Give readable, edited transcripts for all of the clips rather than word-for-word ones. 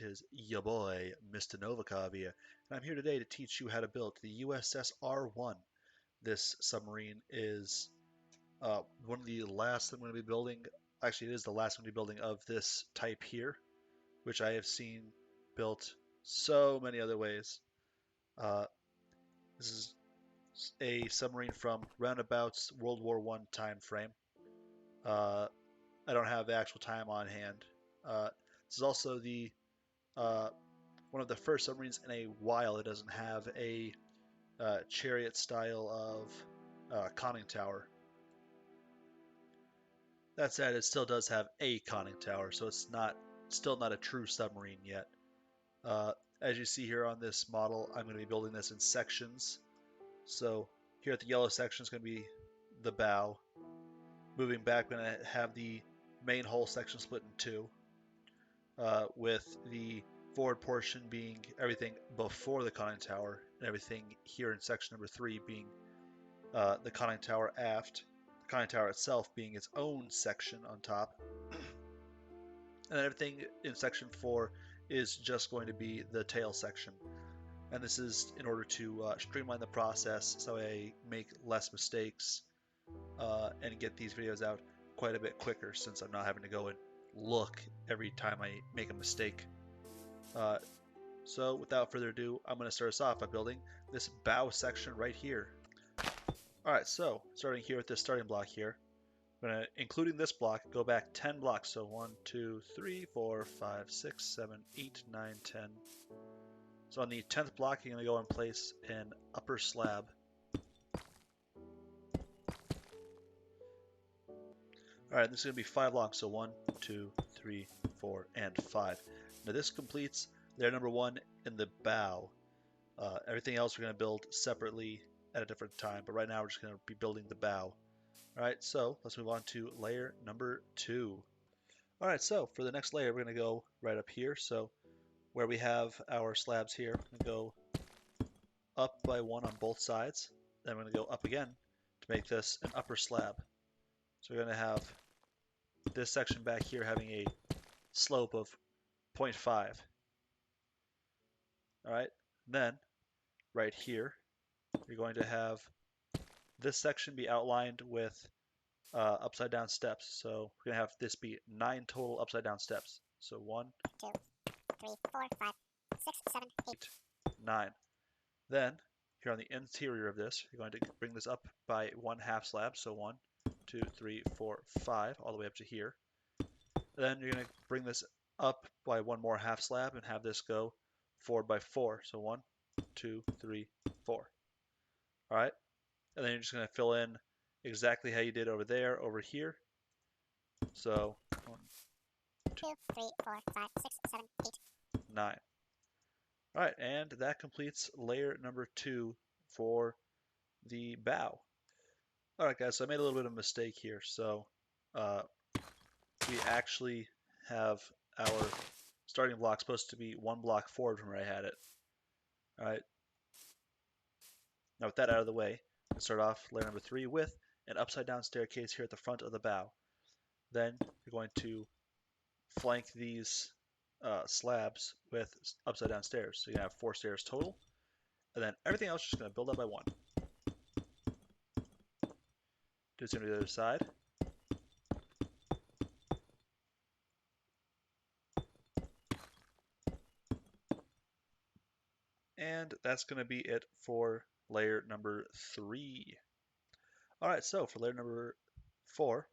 It is your boy, Mr. Novikov here, and I'm here today to teach you how to build the USS R-1. This submarine is one of the last I'm going to be building. Actually, it is the last I'm going to be building of this type here, which I have seen built so many other ways. This is a submarine from roundabouts World War I time frame. I don't have the actual time on hand. This is also the one of the first submarines in a while that doesn't have a chariot style of conning tower. That said, it still does have a conning tower, so it's still not a true submarine yet. As you see here on this model, I'm going to be building this in sections. So here at the yellow section is going to be the bow. Moving back, we're going to have the main hull section split in two, with the forward portion being everything before the conning tower, and everything here in section number 3 being the conning tower aft, the conning tower itself being its own section on top, and then everything in section 4 is just going to be the tail section. And this is in order to streamline the process so I make less mistakes and get these videos out quite a bit quicker, since I'm not having to go and look every time I make a mistake. So without further ado, I'm going to start us off by building this bow section right here. Alright, so starting here with this starting block here, I'm going to, including this block, go back 10 blocks. So 1, 2, 3, 4, 5, 6, 7, 8, 9, 10. So on the 10th block, you're going to go and place an upper slab. Alright, this is going to be 5 blocks. So 1, 2, 3, 4, and 5. Now this completes layer number 1 in the bow. Everything else we're going to build separately at a different time, but right now we're just going to be building the bow. Alright, so let's move on to layer number 2. Alright, so for the next layer we're going to go right up here. So where we have our slabs here, we're going to go up by 1 on both sides. Then we're going to go up again to make this an upper slab. So we're going to have this section back here having a slope of 0.5. Alright, then right here you're going to have this section be outlined with upside down steps. So we're going to have this be 9 total upside down steps. So 1, 2, 3, 4, 5, 6, 7, 8, 9. Then here on the interior of this, you're going to bring this up by 1 half slab. So 1, 2, 3, 4, 5, all the way up to here. Then you're going to bring this up by 1 more half slab and have this go 4 by 4. So 1, 2, 3, 4. All right. And then you're just going to fill in exactly how you did over there, over here. So 1, 2, 3, 4, 5, 6, 7, 8, 9. All right, and that completes layer number 2 for the bow. All right, guys, so I made a little bit of a mistake here. So we actually have our starting block supposed to be 1 block forward from where I had it. All right. Now with that out of the way, let's start off layer number 3 with an upside down staircase here at the front of the bow. Then you're going to flank these slabs with upside down stairs. So you're going to have 4 stairs total. And then everything else is just going to build up by 1. Do the same to the other side. And that's going to be it for layer number 3. Alright, so for layer number 4,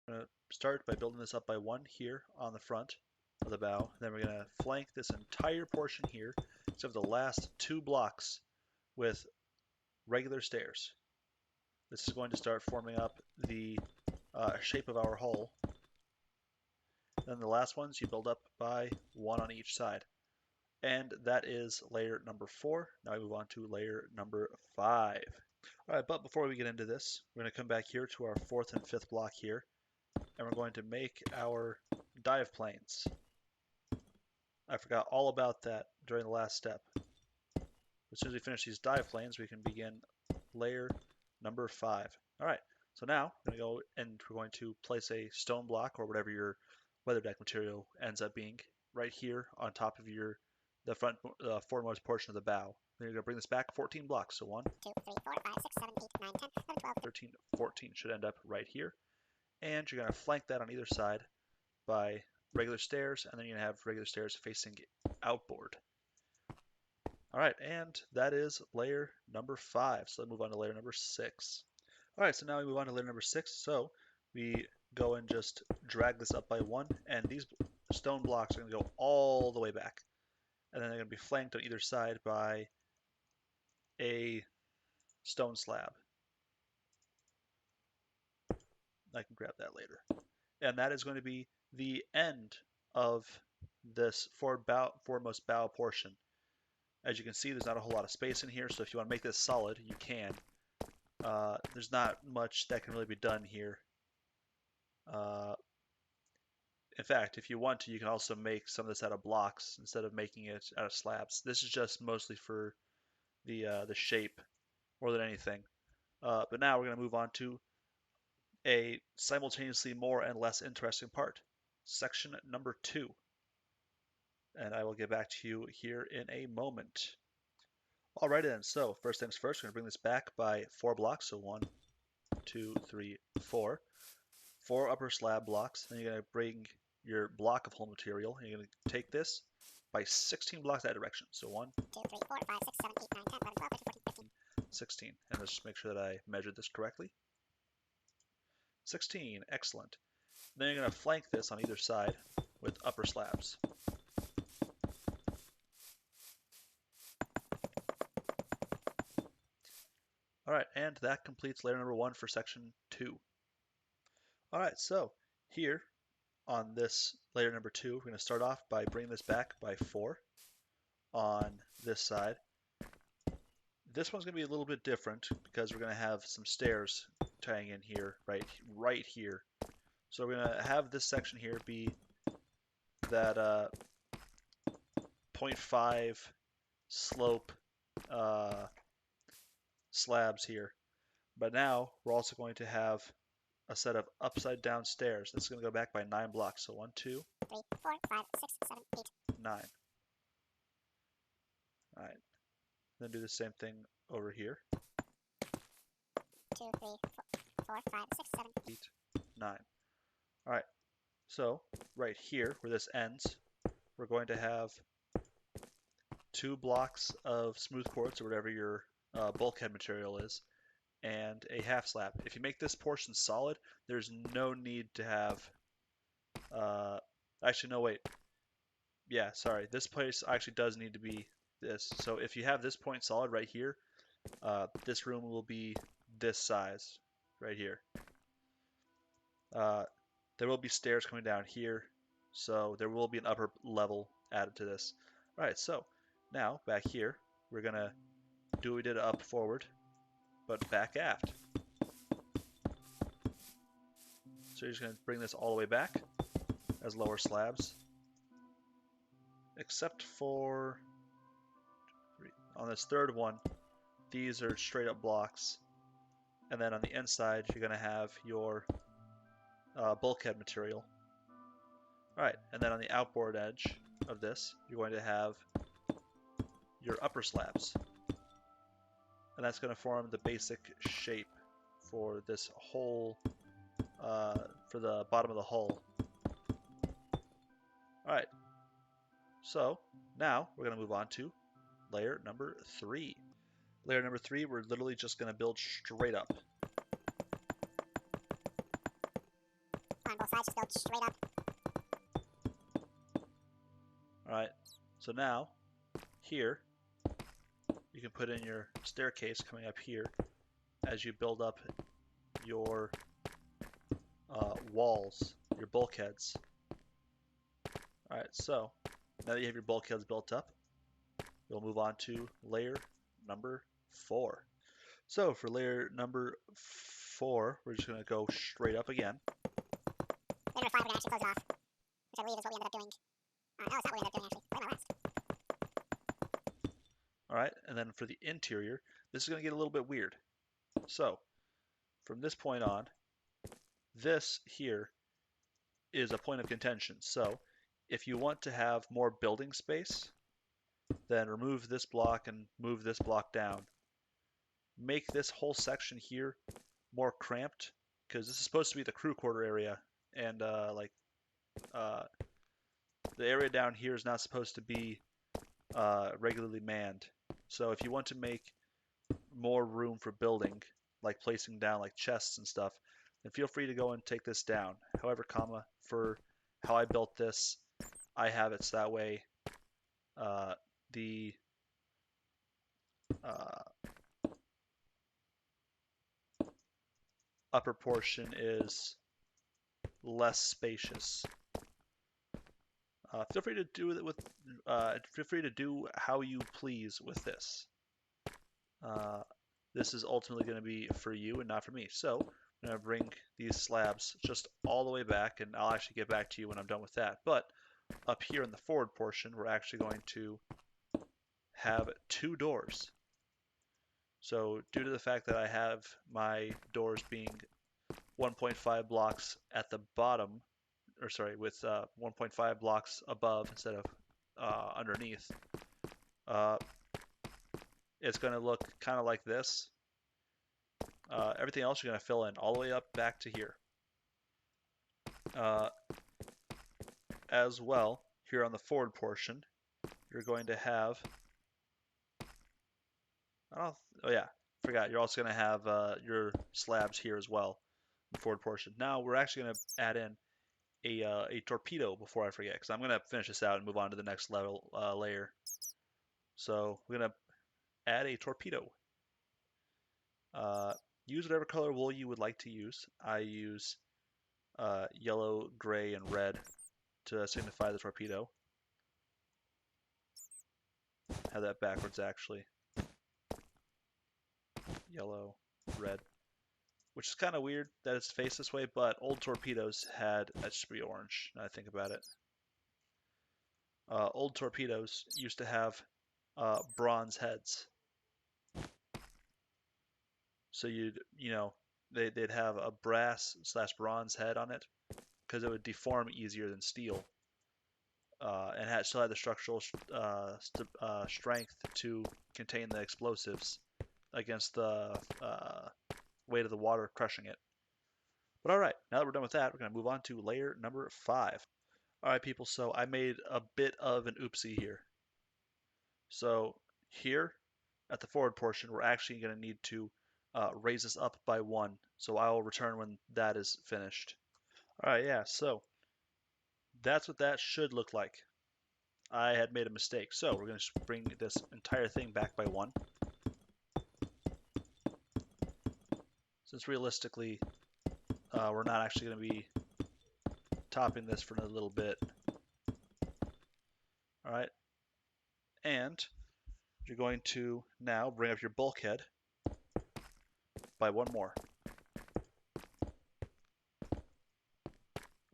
we're going to start by building this up by 1 here on the front of the bow. Then we're going to flank this entire portion here, except for the last 2 blocks, with regular stairs. This is going to start forming up the shape of our hull. Then the last ones you build up by 1 on each side. And that is layer number 4. Now we move on to layer number 5. Alright, but before we get into this, we're going to come back here to our 4th and 5th block here. And we're going to make our dive planes. I forgot all about that during the last step. As soon as we finish these dive planes, we can begin layer number 5. Alright, So now we're going to go and we're going to place a stone block or whatever your weather deck material ends up being right here on top of the front foremost portion of the bow. Then you're going to bring this back 14 blocks. So 1, 2, 3, 4, 5, 6, 7, 8, 9, 10, 11, 12, 13, 14 should end up right here. And you're going to flank that on either side by regular stairs, and then you're going to have regular stairs facing outboard. All right, and that is layer number 5. So let's move on to layer number 6. All right, so now we move on to layer number 6. So we go and just drag this up by 1, and these stone blocks are going to go all the way back. And then they're going to be flanked on either side by a stone slab. I can grab that later. And that is going to be the end of this foremost bow portion. As you can see, there's not a whole lot of space in here, so if you want to make this solid, you can. There's not much that can really be done here. In fact, if you want to, you can also make some of this out of blocks instead of making it out of slabs. This is just mostly for the shape more than anything. But now we're going to move on to a simultaneously more and less interesting part, section number 2. And I will get back to you here in a moment. Alright then, so first things first, we're going to bring this back by 4 blocks. So 1, 2, 3, 4. 4 upper slab blocks. Then you're going to bring your block of hull material, and you're going to take this by 16 blocks that direction. So 1, 2, 3, 4, 5, 6, 7, 8, 9, 10, 11, 12, 13, 14, 15, 16. And let's just make sure that I measured this correctly. 16, excellent. Then you're going to flank this on either side with upper slabs. Alright, and that completes layer number 1 for section 2. Alright, so here on this layer number 2, we're going to start off by bringing this back by 4 on this side. This one's going to be a little bit different because we're going to have some stairs tying in here, right here. So we're going to have this section here be that 0.5 slope slabs here. But now we're also going to have a set of upside down stairs. This is going to go back by 9 blocks. So 1, 2, 3, 4, 5, 6, 7, 8, 9. Alright. Then do the same thing over here. 2, 3, 4, 5, 6, 7, 8, 9. Alright. So right here where this ends, we're going to have 2 blocks of smooth quartz or whatever your bulkhead material is, and a half slab. If you make this portion solid, there's no need to have actually no wait. Yeah, sorry. This place actually does need to be this. So if you have this point solid right here, this room will be this size right here. There will be stairs coming down here, so there will be an upper level added to this. Alright, so now back here, we're going to do what we did up forward, but back aft. So you're just going to bring this all the way back as lower slabs, except for on this third one, these are straight up blocks, and then on the inside you're going to have your bulkhead material. Alright, and then on the outboard edge of this, you're going to have your upper slabs. And that's going to form the basic shape for this whole, for the bottom of the hull. Alright, so now we're going to move on to layer number 3. Layer number 3, we're literally just going to build straight up. On both sides, just build straight up. Alright, so now, here, you can put in your staircase coming up here as you build up your walls, your bulkheads. Alright, so now that you have your bulkheads built up, we'll move on to layer number 4. So for layer number 4, we're just going to go straight up again. Layer number 5, we're going to actually close it off, which I believe is what we ended up doing. No, it's not what we ended up doing actually. Where am I last? Alright, and then for the interior, this is going to get a little bit weird. So, from this point on, this here is a point of contention. So if you want to have more building space, then remove this block and move this block down. Make this whole section here more cramped, because this is supposed to be the crew quarter area, and uh, the area down here is not supposed to be regularly manned. So if you want to make more room for building, like placing down like chests and stuff, then feel free to go and take this down. However, for how I built this, I have it so that way the uh, upper portion is less spacious. Feel free to do it with. Feel free to do how you please with this. This is ultimately going to be for you and not for me. So I'm going to bring these slabs just all the way back, and I'll actually get back to you when I'm done with that. But up here in the forward portion, we're actually going to have 2 doors. So due to the fact that I have my doors being 1.5 blocks at the bottom, or sorry, with 1.5 blocks above instead of underneath, it's going to look kind of like this. Everything else you're going to fill in all the way up back to here. As well, here on the forward portion, you're going to have, oh yeah, forgot, you're also going to have your slabs here as well, in the forward portion. Now we're actually going to add in a torpedo before I forget, because I'm going to finish this out and move on to the next level layer. So we're going to add a torpedo. Use whatever color wool you would like to use. I use yellow, gray, and red to signify the torpedo. Have that backwards actually. Yellow, red. Which is kind of weird that it's faced this way, but old torpedoes had, that should be orange, now I think about it. Old torpedoes used to have bronze heads. So they'd have a brass/bronze head on it, because it would deform easier than steel, and still had the structural strength to contain the explosives against the weight of the water crushing it. But alright, now that we're done with that, we're going to move on to layer number 5. Alright people, so I made a bit of an oopsie here. So here, at the forward portion, we're actually going to need to raise this up by 1. So I will return when that is finished. Alright, yeah, so that's what that should look like. I had made a mistake. So we're going to bring this entire thing back by 1. Since realistically, we're not actually going to be topping this for another little bit. Alright, and you're going to now bring up your bulkhead by 1 more.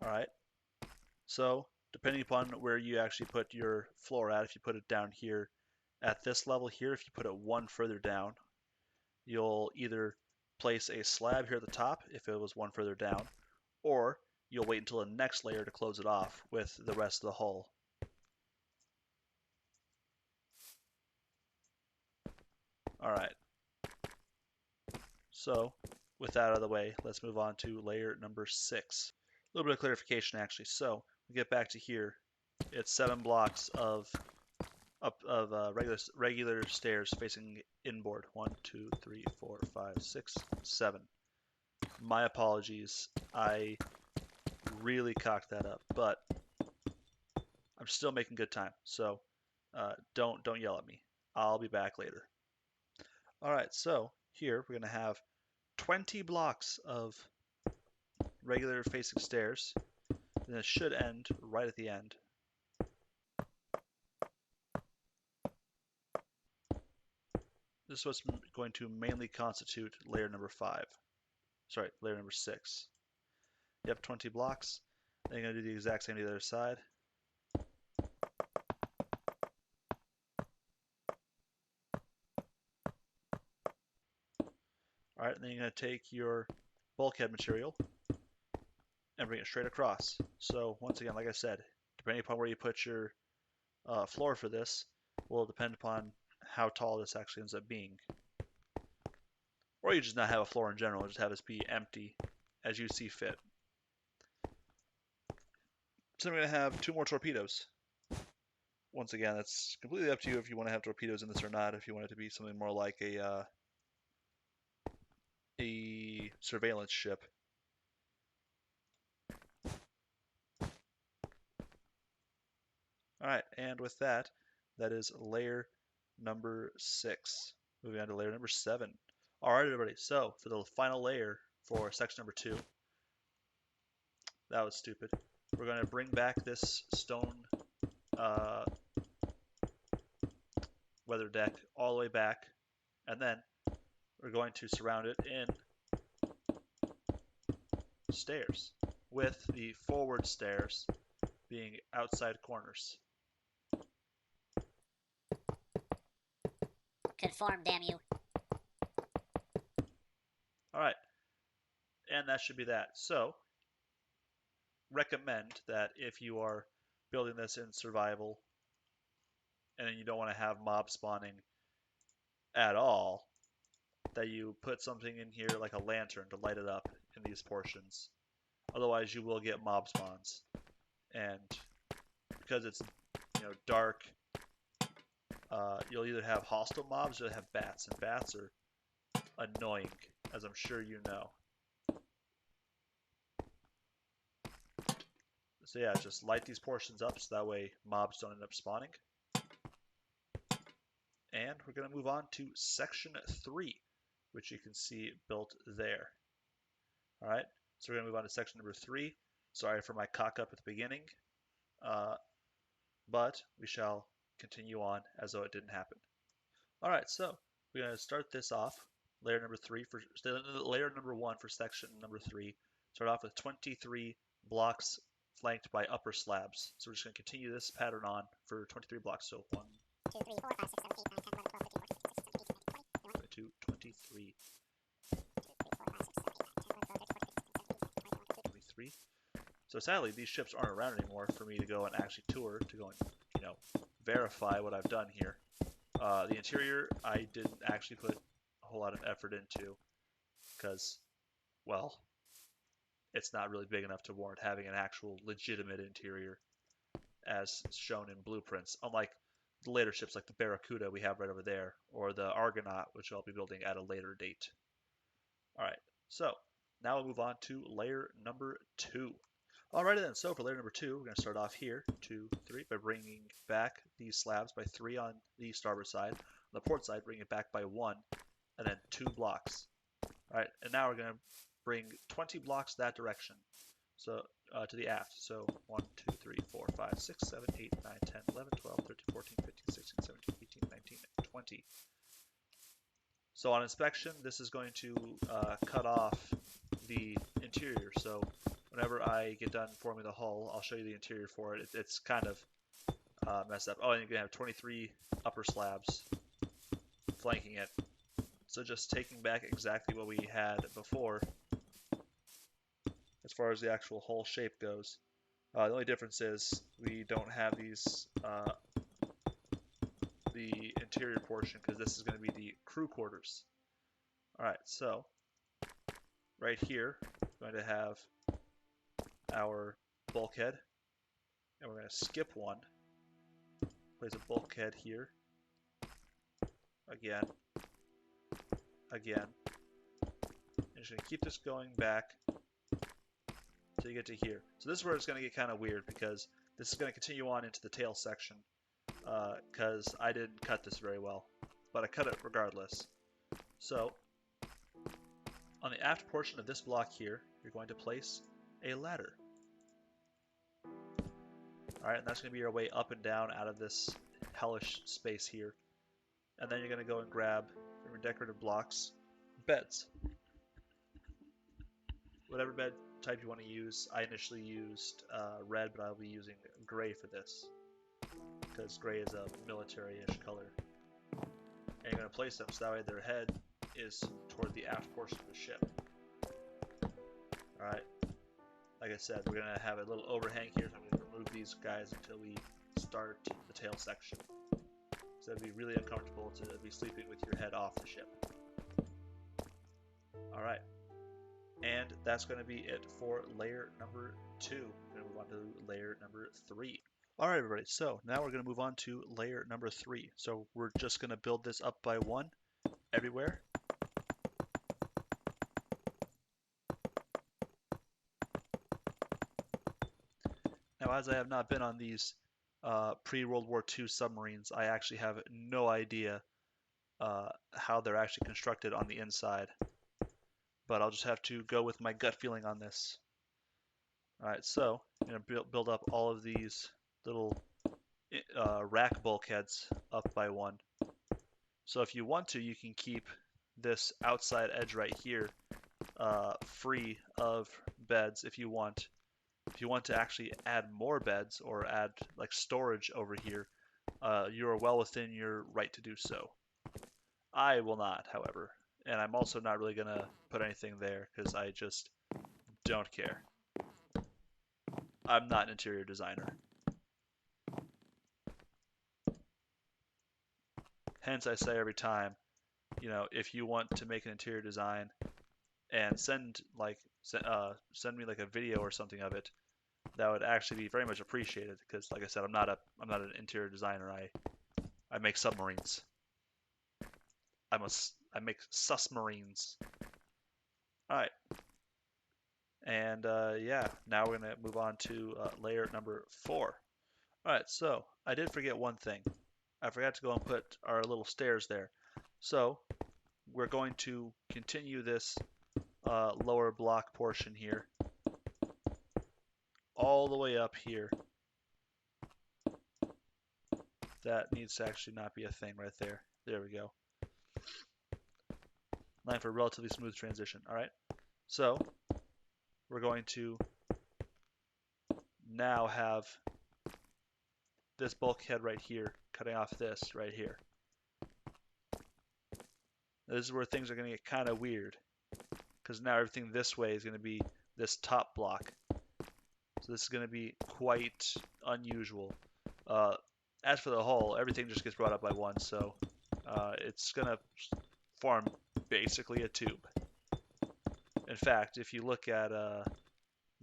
Alright, so depending upon where you actually put your floor at, if you put it down here at this level here, if you put it 1 further down, you'll either place a slab here at the top if it was 1 further down, or you'll wait until the next layer to close it off with the rest of the hull. Alright, so with that out of the way, let's move on to layer number 6. A little bit of clarification actually. So we get back to here, it's 7 blocks of regular stairs facing inboard. 1, 2, 3, 4, 5, 6, 7. My apologies. I really cocked that up, but I'm still making good time. So don't yell at me. I'll be back later. All right. So here we're gonna have 20 blocks of regular facing stairs, and it should end right at the end. This is what's going to mainly constitute layer number 5. Sorry, layer number 6. You have 20 blocks. Then you're going to do the exact same to the other side. Alright, and then you're going to take your bulkhead material and bring it straight across. So once again, like I said, depending upon where you put your floor for this will depend upon how tall this actually ends up being. Or you just not have a floor in general, just have this be empty as you see fit. So I'm going to have 2 more torpedoes. Once again, that's completely up to you if you want to have torpedoes in this or not, if you want it to be something more like a surveillance ship. Alright, and with that, that is layer number 6. Moving on to layer number 7. Alright everybody, so for the final layer for section number 2, that was stupid. We're going to bring back this stone weather deck all the way back, and then we're going to surround it in stairs, with the forward stairs being outside corners. Conform, damn you. Alright, and that should be that. So, recommend that if you are building this in survival and you don't want to have mob spawning at all, that you put something in here like a lantern to light it up in these portions. Otherwise you will get mob spawns. And because it's dark, you'll either have hostile mobs or you'll have bats, and bats are annoying, as I'm sure you know. So yeah, just light these portions up so that way mobs don't end up spawning. And we're going to move on to section 3, which you can see built there. Alright, so we're going to move on to section number 3. Sorry for my cock up at the beginning, but we shall continue on as though it didn't happen. Alright, so we're going to start this off. Layer number 1 for section number 3. Start off with 23 blocks flanked by upper slabs. So we're just going to continue this pattern on for 23 blocks. So 1, 2, 3, 4, 5, 6, 7, 8, 9, 10, 11, 12, 13, 14, 15, 16, 17, 18, 19, 20, 22, 23. 23. So sadly, these ships aren't around anymore for me to go and actually tour, to go and, verify what I've done here. The interior, I didn't actually put a whole lot of effort into because, well, it's not really big enough to warrant having an actual legitimate interior as shown in blueprints, unlike the later ships like the Barracuda we have right over there, or the Argonaut, which I'll be building at a later date. Alright, so now we'll move on to layer number 2. Alrighty then, so for layer number 2, we're going to start off here, 2, 3, by bringing back these slabs by 3 on the starboard side. On the port side, bring it back by 1, and then 2 blocks. Alright, and now we're going to bring 20 blocks that direction, so to the aft. So 1, 2, 3, 4, 5, 6, 7, 8, 9, 10, 11, 12, 13, 14, 15, 16, 17, 18, 19, 20. So on inspection, this is going to cut off the interior. So whenever I get done forming the hull, I'll show you the interior for it. It's kind of messed up. Oh, and you're going to have 23 upper slabs flanking it. So just taking back exactly what we had before as far as the actual hull shape goes. The only difference is we don't have these the interior portion, because this is going to be the crew quarters. Alright, so right here we're going to have our bulkhead, and we're going to skip one, place a bulkhead here, again, and just going to keep this going back until you get to here. So this is where it's going to get kind of weird, because this is going to continue on into the tail section, because I didn't cut this very well, but I cut it regardless. So on the aft portion of this block here, you're going to place a ladder. Alright, and that's going to be your way up and down out of this hellish space here. And then you're going to go and grab from your decorative blocks, beds. Whatever bed type you want to use. I initially used red, but I'll be using gray for this, because gray is a military-ish color. And you're going to place them so that way their head is toward the aft portion of the ship. Alright, like I said, we're going to have a little overhang here, so I'm going to remove these guys until we start the tail section. So it'd be really uncomfortable to be sleeping with your head off the ship. Alright, and that's going to be it for layer number 2. We're going to move on to layer number 3. Alright everybody, so now we're going to move on to layer number 3. So we're just going to build this up by 1 everywhere. Now, as I have not been on these pre-World War II submarines, I actually have no idea how they're actually constructed on the inside. But I'll just have to go with my gut feeling on this. Alright, so I'm going to build up all of these little rack bulkheads up by 1. So if you want to, you can keep this outside edge right here free of beds if you want. If you want to actually add more beds or add like storage over here, you are well within your right to do so. I will not, however, and I'm also not really going to put anything there because I just don't care. I'm not an interior designer. Hence, I say every time, you know, if you want to make an interior design and send me like a video or something of it, that would actually be very much appreciated because, like I said, I'm not an interior designer. I make submarines. I make submarines. All right, and yeah, now we're gonna move on to layer number 4. All right, so I did forget one thing. I forgot to go and put our little stairs there. So we're going to continue this lower block portion here all the way up here. That needs to actually not be a thing right there. There we go. Line for a relatively smooth transition. All right. So we're going to now have this bulkhead right here cutting off this right here. This is where things are going to get kind of weird because now everything this way is going to be this top block. So this is going to be quite unusual. As for the hull, everything just gets brought up by 1, so it's going to form basically a tube. In fact, if you look at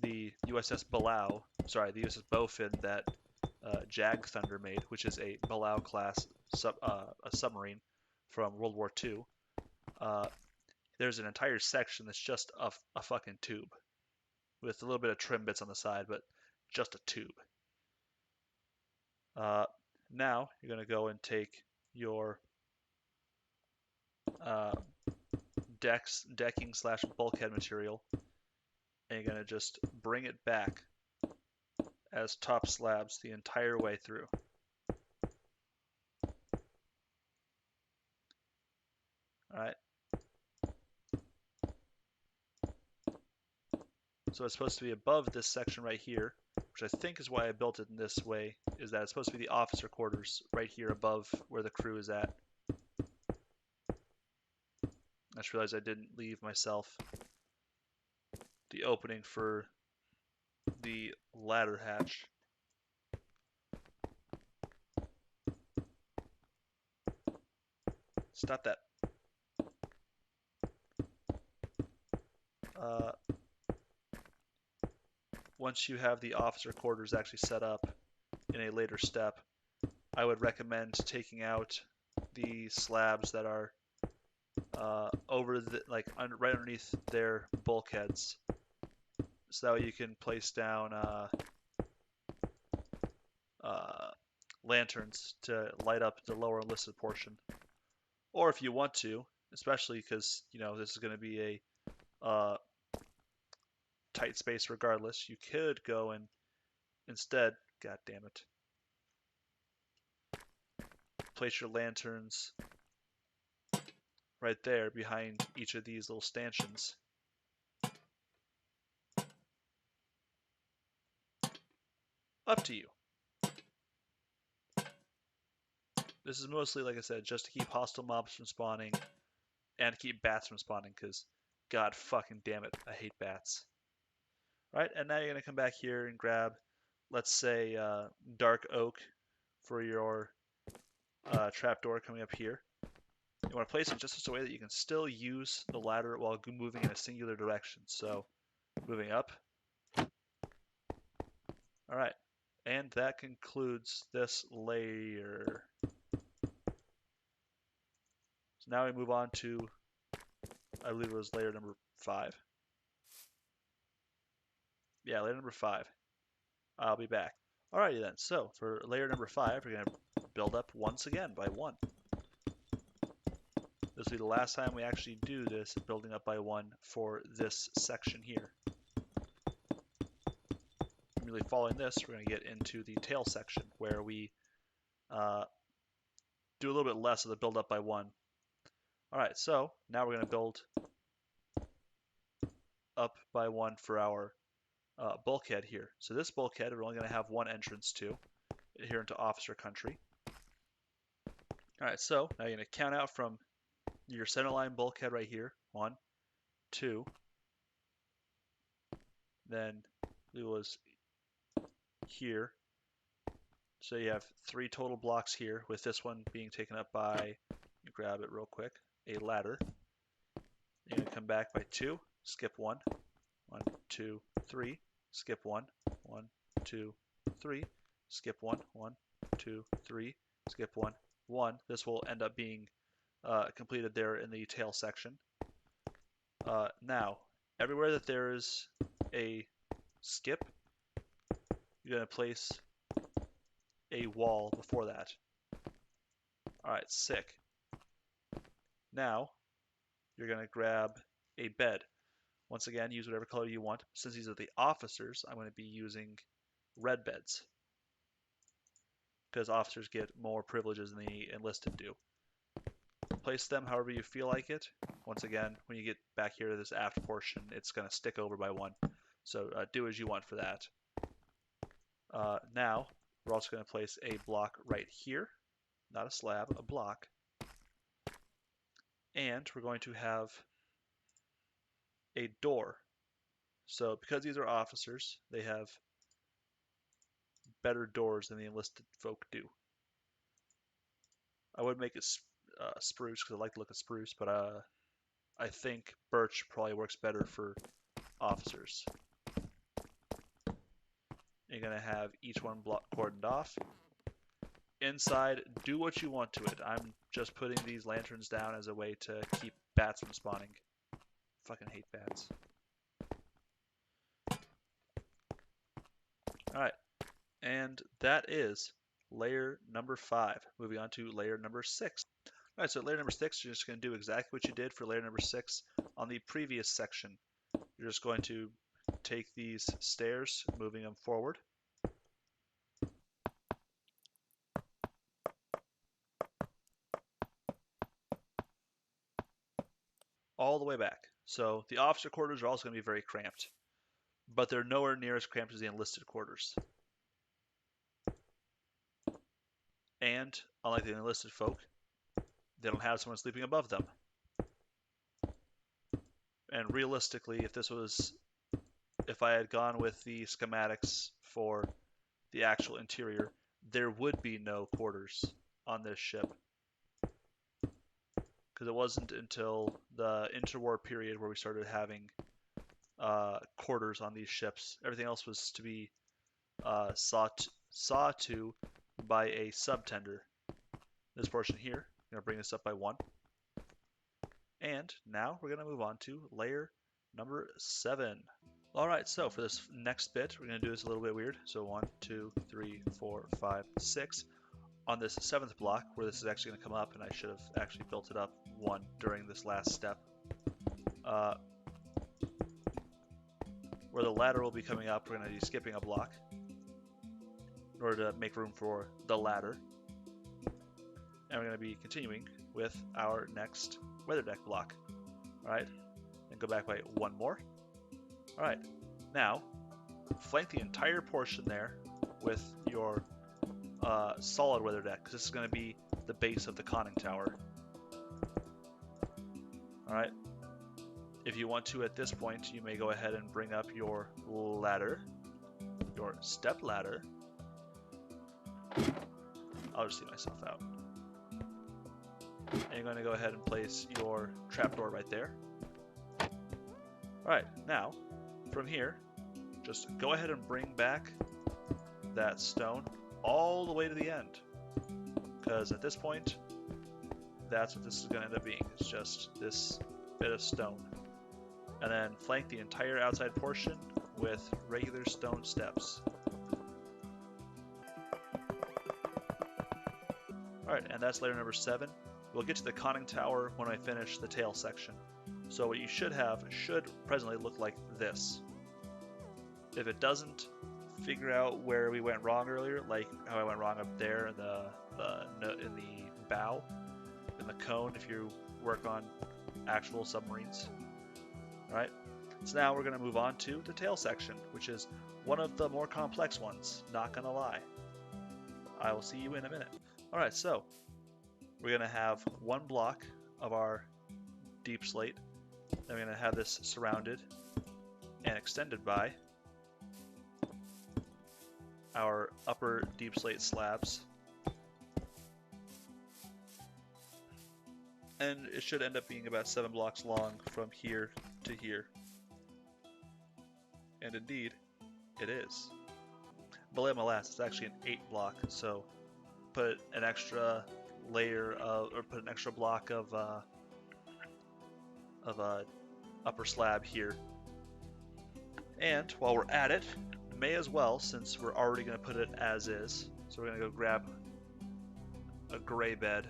the USS Bowfin that Jag Thunder made, which is a Balao class a submarine from World War II, there's an entire section that's just a fucking tube with a little bit of trim bits on the side, but just a tube. Now you're going to go and take your decking / bulkhead material, and you're going to just bring it back as top slabs the entire way through. Alright. So it's supposed to be above this section right here, which I think is why I built it in this way, is that it's supposed to be the officer quarters right here above where the crew is at. I just realized I didn't leave myself the opening for the ladder hatch. Stop that. Once you have the officer quarters actually set up in a later step, I would recommend taking out the slabs that are over the right underneath their bulkheads, so that way you can place down lanterns to light up the lower enlisted portion. Or if you want to, especially because you know this is going to be a tight space regardless, you could go and instead, god damn it, place your lanterns right there behind each of these little stanchions. Up to you. This is mostly, like I said, just to keep hostile mobs from spawning, and keep bats from spawning, because god fucking damn it, I hate bats. Right, and now you're going to come back here and grab, let's say, dark oak for your trapdoor coming up here. You want to place it just such a way that you can still use the ladder while moving in a singular direction. So, moving up. Alright, and that concludes this layer. So now we move on to, I believe it was layer number 5. Yeah, layer number 5. I'll be back. Alrighty then, so for layer number 5, we're going to build up once again by 1. This will be the last time we actually do this, building up by 1 for this section here. Immediately following this, we're going to get into the tail section, where we do a little bit less of the build up by 1. Alright, so now we're going to build up by 1 for our bulkhead here. So this bulkhead we're only going to have one entrance to, here into officer country. Alright, so now you're going to count out from your centerline bulkhead right here. 1, 2, then it was here. So you have 3 total blocks here, with this one being taken up by, you grab it real quick, a ladder. You're going to come back by 2, skip 1, 1, 2, 3, skip 1, 1, 2, 3, skip 1, 1, 2, 3, skip 1, 1. This will end up being completed there in the tail section. Now, everywhere that there is a skip, you're going to place a wall before that. Alright, sick. Now, you're going to grab a bed. Once again, use whatever color you want. Since these are the officers, I'm going to be using red beds, because officers get more privileges than the enlisted do. Place them however you feel like it. Once again, when you get back here to this aft portion, it's going to stick over by 1. So do as you want for that. Now, we're also going to place a block right here. Not a slab, a block. And we're going to have a door. So because these are officers, they have better doors than the enlisted folk do. I would make it spruce, because I like the look of spruce, but I think birch probably works better for officers. You're going to have each one block cordoned off. Inside, do what you want to it. I'm just putting these lanterns down as a way to keep bats from spawning. Fucking hate bats. Alright, and that is layer number 5. Moving on to layer number 6. Alright, so layer number 6, you're just going to do exactly what you did for layer number 6 on the previous section. You're just going to take these stairs, moving them forward. All the way back. So the officer quarters are also going to be very cramped, but they're nowhere near as cramped as the enlisted quarters. And unlike the enlisted folk, they don't have someone sleeping above them. And realistically, if I had gone with the schematics for the actual interior, there would be no quarters on this ship. Because it wasn't until the interwar period where we started having quarters on these ships. Everything else was to be saw to by a subtender. This portion here, I'm going to bring this up by 1. And now we're going to move on to layer number 7. Alright, so for this next bit, we're going to do this a little bit weird. So 1, 2, 3, 4, 5, 6. On this 7th block, where this is actually going to come up, and I should have actually built it up 1 during this last step, where the ladder will be coming up, we're going to be skipping a block in order to make room for the ladder. And we're going to be continuing with our next weather deck block. Alright, and go back by 1 more. Alright, now flank the entire portion there with your solid weather deck, because this is going to be the base of the conning tower. All right. If you want to at this point, you may go ahead and bring up your ladder, your step ladder. I'll just see myself out. And you're going to go ahead and place your trapdoor right there. Alright, now, from here, just go ahead and bring back that stone all the way to the end. Because at this point, that's what this is going to end up being. It's just this bit of stone. And then flank the entire outside portion with regular stone steps. Alright, and that's layer number 7. We'll get to the conning tower when I finish the tail section. So what you should have should presently look like this. If it doesn't, figure out where we went wrong earlier, like how I went wrong up there in the bow, in the cone if you work on actual submarines. Alright, so now we're going to move on to the tail section, which is one of the more complex ones, not gonna lie. I will see you in a minute. Alright, so we're going to have one block of our deep slate. Then we're going to have this surrounded and extended by our upper deep slate slabs. And it should end up being about 7 blocks long from here to here. And indeed, it is. Belay my last, it's actually an 8 block, so put an extra layer of, or put an extra block of upper slab here. And while we're at it, may as well, since we're already going to put it as is, so we're going to go grab a gray bed.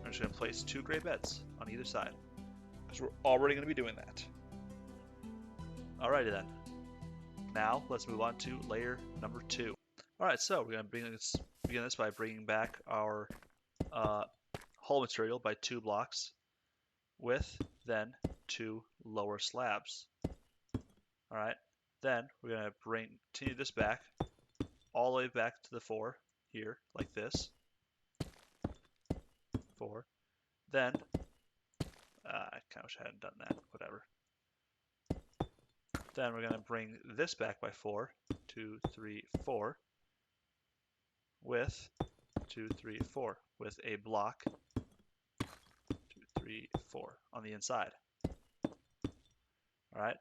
I'm just going to place 2 gray beds on either side, because we're already going to be doing that. Alrighty then. Now let's move on to layer number 2. Alright, so we're going to begin this by bringing back our hull material by 2 blocks with then 2 lower slabs. Alright, then we're going to continue this back all the way back to the 4 here, like this. 4. Then, I kind of wish I hadn't done that, whatever. Then we're going to bring this back by 4, 2, 3, 4, with 2, 3, 4, with a block 2, 3, 4 on the inside. Alright.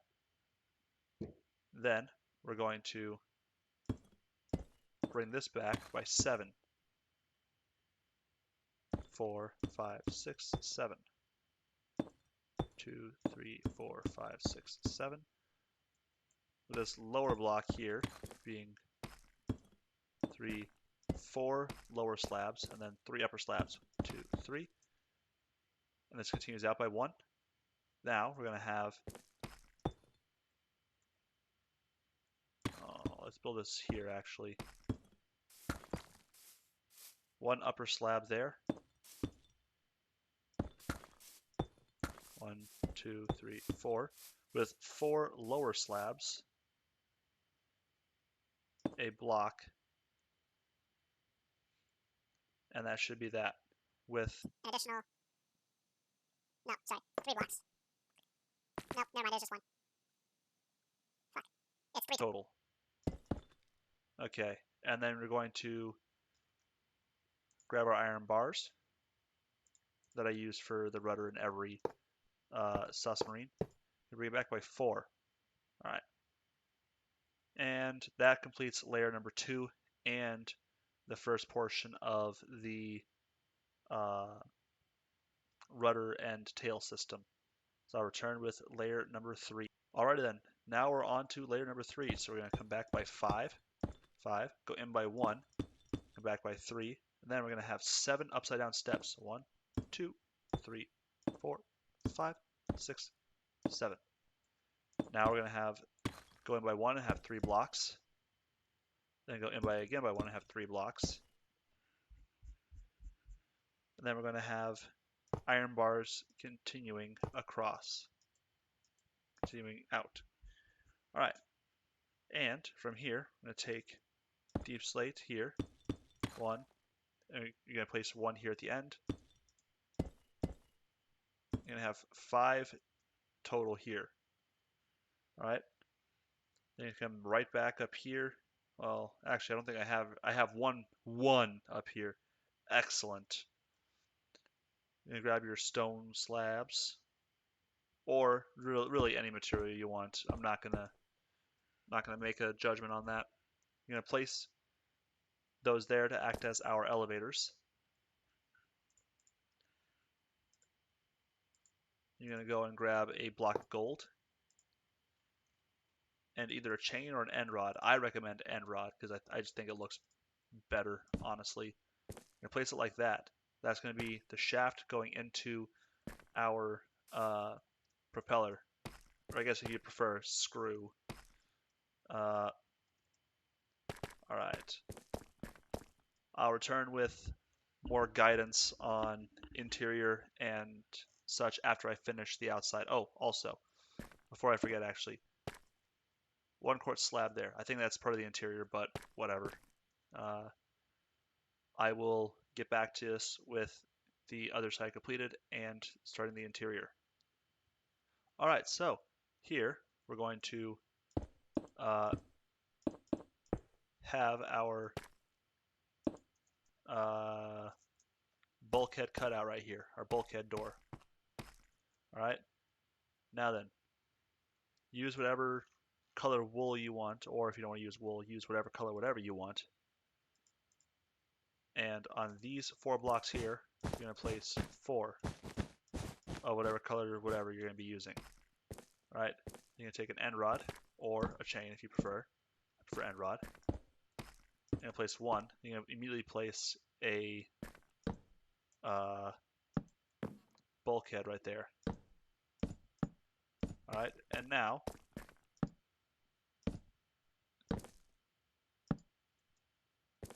Then we're going to bring this back by 7. 4, 5, 6, 7. 2, 3, 4, 5, 6, 7. With this lower block here being 3, 4 lower slabs, and then 3 upper slabs. 2, 3. And this continues out by 1. Now we're going to have, let's build this here actually. 1 upper slab there. 1, 2, 3, 4. With 4 lower slabs. A block. And that should be that. With An additional. No, sorry, 3 blocks. No, never mind, there's just 1. Fuck. It's 3 total. Okay, and then we're going to grab our iron bars that I use for the rudder in every submarine. Bring it back by 4. Alright. And that completes layer number 2 and the first portion of the rudder and tail system. So I'll return with layer number 3. Alrighty then, now we're on to layer number 3. So we're going to come back by 5, go in by 1, come back by 3, and then we're going to have 7 upside down steps. 1, 2, 3, 4, 5, 6, 7. Now we're going to go in by 1 and have 3 blocks. Then go in by again by 1 and have 3 blocks. And then we're going to have iron bars continuing across, continuing out. Alright, and from here, I'm going to take deep slate here, 1, and you're going to place 1 here at the end. You're going to have 5 total here. Alright, then you come right back up here. Well, actually, I don't think I have one up here. Excellent. You're going to grab your stone slabs, or really any material you want. I'm not gonna make a judgment on that. You're gonna place those there to act as our elevators. You're gonna go and grab a block of gold and either a chain or an end rod. I recommend end rod because I just think it looks better, honestly. You're gonna place it like that. That's gonna be the shaft going into our propeller, or I guess if you prefer, screw. All right. I'll return with more guidance on interior and such after I finish the outside. Oh, also, before I forget, actually, 1 quart slab there. I think that's part of the interior, but whatever. I will get back to this with the other side completed and starting the interior. All right, so here we're going to have our bulkhead cutout right here, our bulkhead door. All right, now then, use whatever color wool you want, or if you don't want to use wool, use whatever color whatever you want. And on these 4 blocks here, you're going to place 4 of whatever color whatever you're going to be using. All right, you're going to take an end rod or a chain if you prefer. I prefer end rod. You're going to place 1. You're going to immediately place a bulkhead right there. All right, and now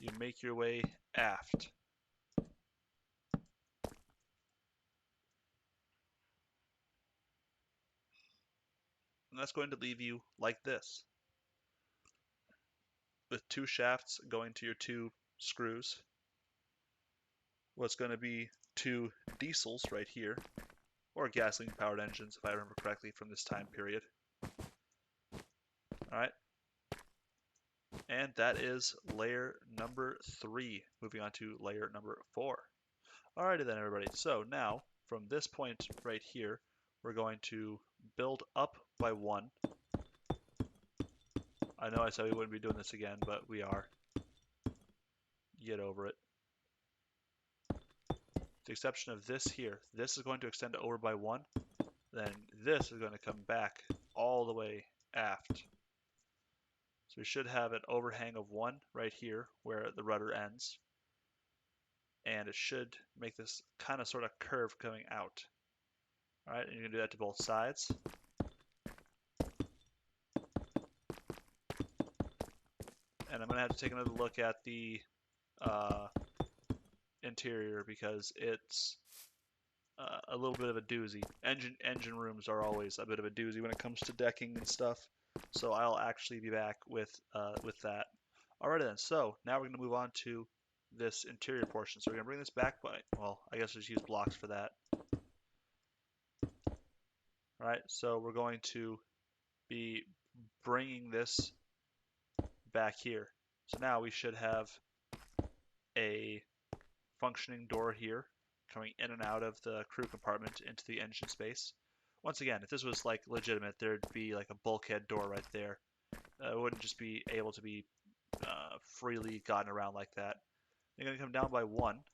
you make your way aft. And that's going to leave you like this, with 2 shafts going to your 2 screws. What's going to be 2 diesels right here, or gasoline powered engines if I remember correctly from this time period. Alright, and that is layer number 3. Moving on to layer number 4. Alrighty then, everybody, so now from this point right here, we're going to build up by 1. I know I said we wouldn't be doing this again, but we are. Get over it. With the exception of this here, this is going to extend over by 1, then this is going to come back all the way aft. So we should have an overhang of 1 right here where the rudder ends, and it should make this kind of sort of curve coming out. Alright, and you can do that to both sides. And I'm going to have to take another look at the interior because it's a little bit of a doozy. Engine rooms are always a bit of a doozy when it comes to decking and stuff. So I'll actually be back with that. Alright then, so now we're going to move on to this interior portion. So we're going to bring this back by, well, I guess just use blocks for that. Alright, so we're going to be bringing this back here. So now we should have a functioning door here coming in and out of the crew compartment into the engine space. Once again, if this was like legitimate, there'd be like a bulkhead door right there. It wouldn't just be able to be freely gotten around like that. You're going to come down by 1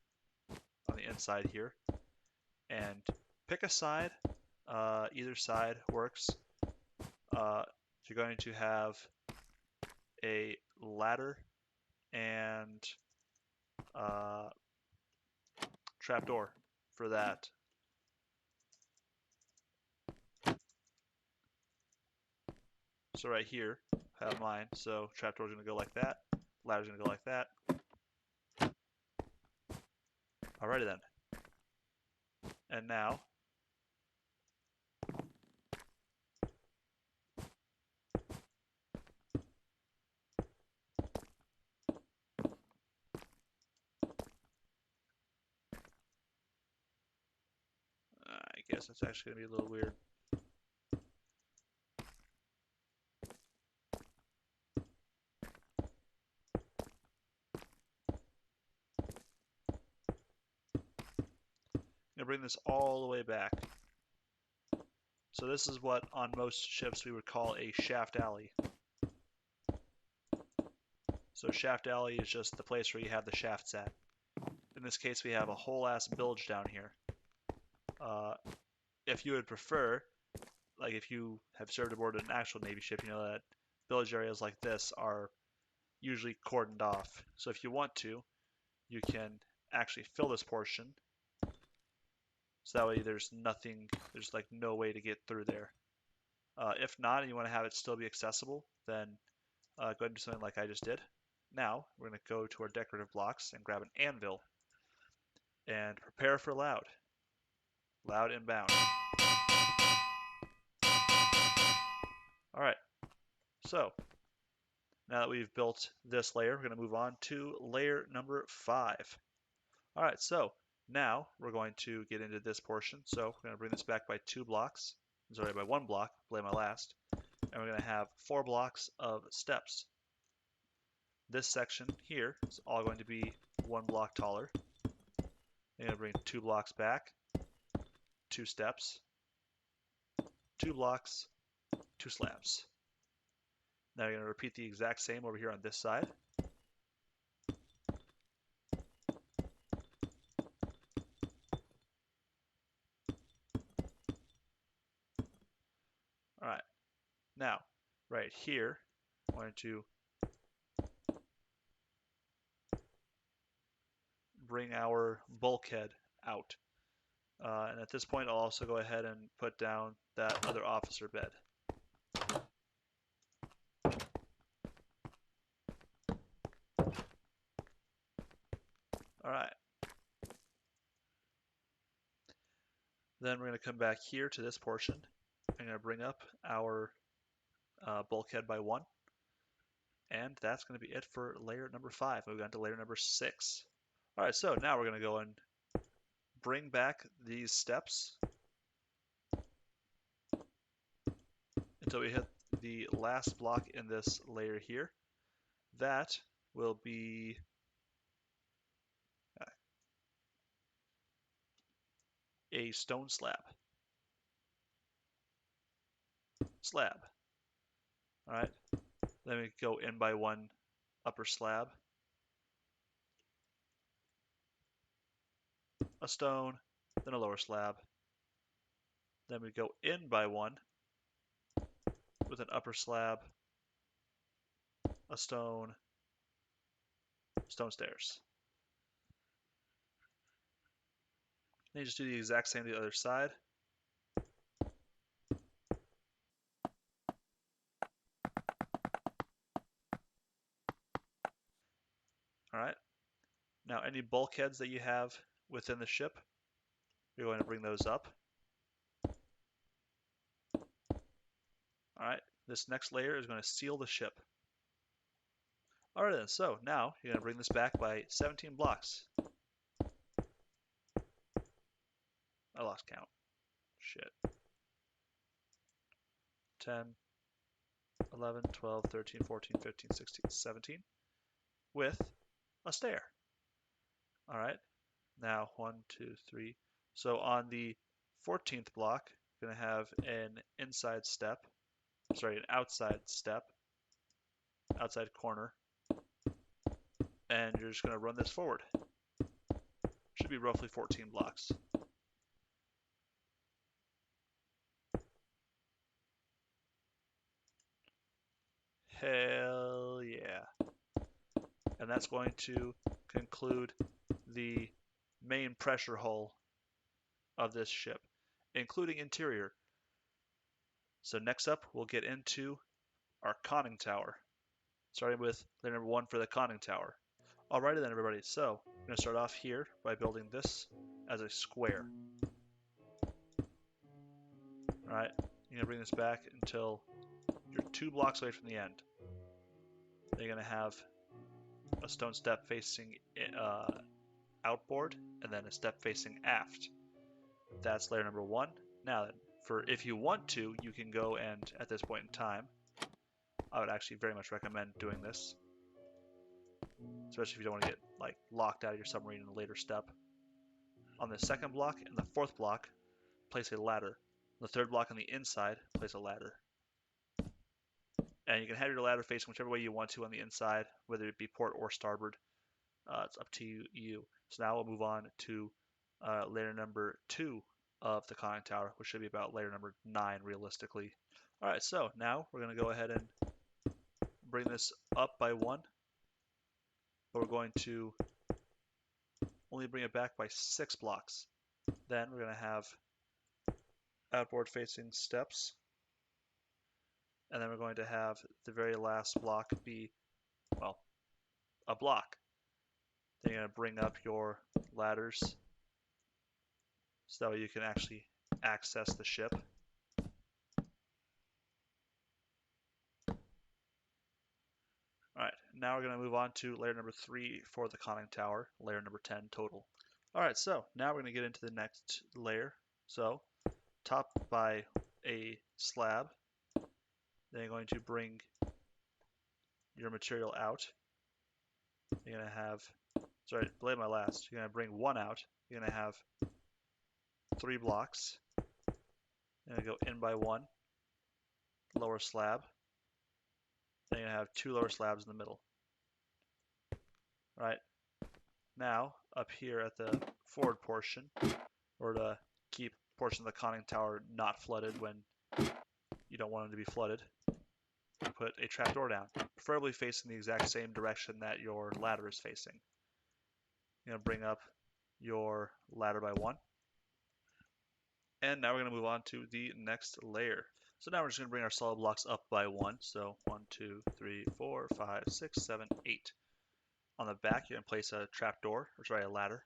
on the inside here and pick a side. Either side works. You're going to have a ladder and trapdoor for that. So right here, I have mine. So trapdoor's going to go like that. Ladder's going to go like that. Alrighty then. And now, That's actually going to be a little weird. I'm going to bring this all the way back. So this is what on most ships we would call a shaft alley. So shaft alley is just the place where you have the shafts at. In this case, we have a whole ass bilge down here. If you would prefer, like if you have served aboard an actual Navy ship, you know that bilge areas like this are usually cordoned off. So if you want to, you can actually fill this portion. So that way there's like no way to get through there. If not, and you want to have it still be accessible, then go ahead and do something like I just did. Now, we're going to go to our decorative blocks and grab an anvil and prepare for loud. Loud inbound. Alright, so now that we've built this layer, we're going to move on to layer number 5. Alright, so now we're going to get into this portion. So we're going to bring this back by 2 blocks. Sorry, by 1 block, blame my last. And we're going to have 4 blocks of steps. This section here is all going to be 1 block taller. I'm going to bring 2 blocks back, 2 steps, 2 blocks, 2 slabs. Now you're going to repeat the exact same over here on this side. Alright, now right here, I'm going to bring our bulkhead out. And at this point, I'll also go ahead and put down that other officer bed. Alright. Then we're going to come back here to this portion. I'm going to bring up our bulkhead by 1. And that's going to be it for layer number 5. Moving on to layer number 6. Alright, so now we're going to go and bring back these steps until we hit the last block in this layer here. That will be a stone slab. Alright, then we go in by 1 upper slab, a stone, then a lower slab. Then we go in by 1 with an upper slab, a stone, stone stairs. Then you just do the exact same to the other side. Alright, now any bulkheads that you have within the ship, you're going to bring those up. Alright, this next layer is going to seal the ship. Alright then, so now you're going to bring this back by 17 blocks. I lost count. Shit. 10, 11, 12, 13, 14, 15, 16, 17. With a stair. Alright, now 1, 2, 3. So on the 14th block, you're going to have an outside step, outside corner, and you're just going to run this forward. Should be roughly 14 blocks. Hell yeah. And that's going to conclude the main pressure hull of this ship, including interior. So next up, we'll get into our conning tower, starting with layer number 1 for the conning tower. Alrighty then, everybody. So I'm going to start off here by building this as a square. Alright, you're going to bring this back until you're 2 blocks away from the end. Then you're going to have a stone step facing outboard, and then a step facing aft. That's layer number 1. Now, for if you want to, you can go and at this point in time, I would actually very much recommend doing this, especially if you don't want to get like locked out of your submarine in a later step. On the second block and the fourth block, place a ladder. On the third block on the inside, place a ladder. And you can have your ladder facing whichever way you want to on the inside, whether it be port or starboard. It's up to you. So now we'll move on to layer number 2 of the conning tower, which should be about layer number 9 realistically. Alright, so now we're going to go ahead and bring this up by 1, but we're going to only bring it back by 6 blocks. Then we're going to have outboard facing steps, and then we're going to have the very last block be, well, a block. Then you're going to bring up your ladders so that way you can actually access the ship. Alright, now we're going to move on to layer number 3 for the conning tower, layer number 10 total. Alright, so now we're going to get into the next layer. So, top by a slab, then you're going to bring your material out. You're going to have, sorry, delay my last, you're going to bring 1 out. You're going to have 3 blocks. You're going to go in by 1, lower slab. Then you're going to have 2 lower slabs in the middle. Alright, now up here at the forward portion, or to keep a portion of the conning tower not flooded when you don't want it to be flooded, put a trapdoor down, preferably facing the exact same direction that your ladder is facing. You're going to bring up your ladder by 1. And now we're going to move on to the next layer. So now we're just going to bring our solid blocks up by 1. So 1, 2, 3, 4, 5, 6, 7, 8. On the back, you're going to place a trapdoor, or sorry, a ladder,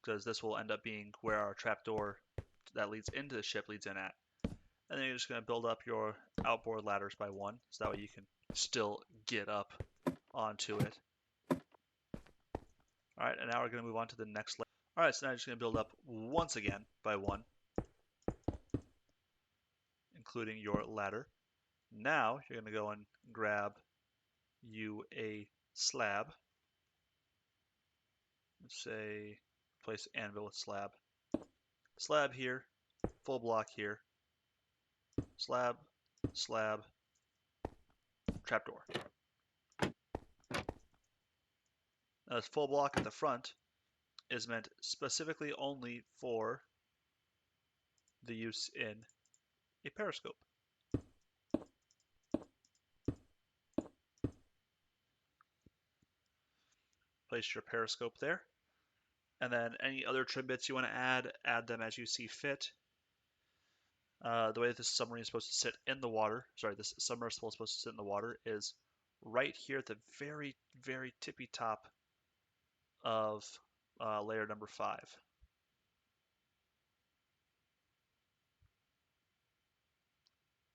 because this will end up being where our trapdoor that leads into the ship leads in at. And then you're just going to build up your outboard ladders by 1, so that way you can still get up onto it. Alright, and now we're going to move on to the next layer. Alright, so now you're just going to build up once again by 1, including your ladder. Now you're going to go and grab you a slab. Let's say place anvil with slab. Slab here, full block here. Slab, slab, trapdoor. Now this full block at the front is meant specifically only for the use in a periscope. Place your periscope there. And then any other trim bits you want to add them as you see fit. The way that this submarine is supposed to sit in the water, sorry, this submersible is supposed to sit in the water is right here at the very, very tippy top of layer number 5.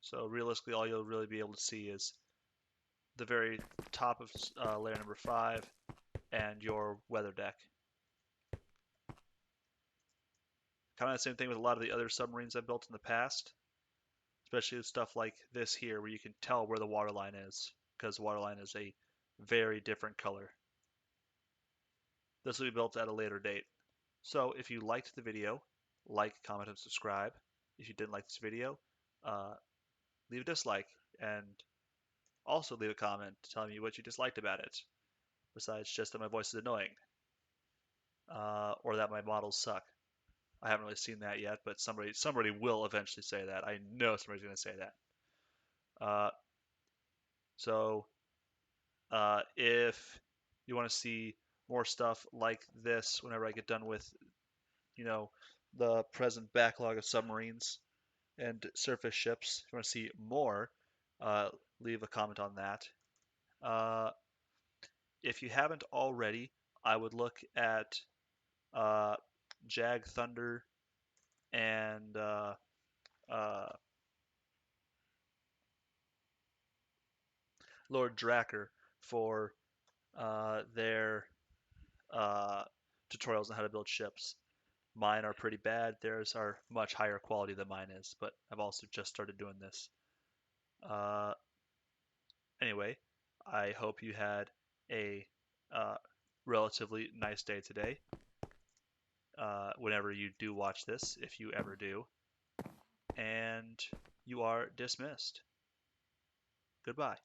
So realistically, all you'll really be able to see is the very top of layer number 5 and your weather deck. Kind of the same thing with a lot of the other submarines I've built in the past, especially with stuff like this here where you can tell where the waterline is, because the waterline is a very different color. This will be built at a later date. So if you liked the video, like, comment, and subscribe. If you didn't like this video, leave a dislike, and also leave a comment telling me what you disliked about it, besides just that my voice is annoying, or that my models suck. I haven't really seen that yet, but somebody will eventually say that. I know somebody's going to say that. So if you want to see more stuff like this whenever I get done with, the present backlog of submarines and surface ships, if you want to see more, leave a comment on that. If you haven't already, I would look at Jag Thunder and Lord Dracker for their tutorials on how to build ships. Mine are pretty bad. Theirs are much higher quality than mine is, but I've also just started doing this. Uh, anyway, I hope you had a uh, relatively nice day today. Whenever you do watch this, if you ever do, and you are dismissed. Goodbye.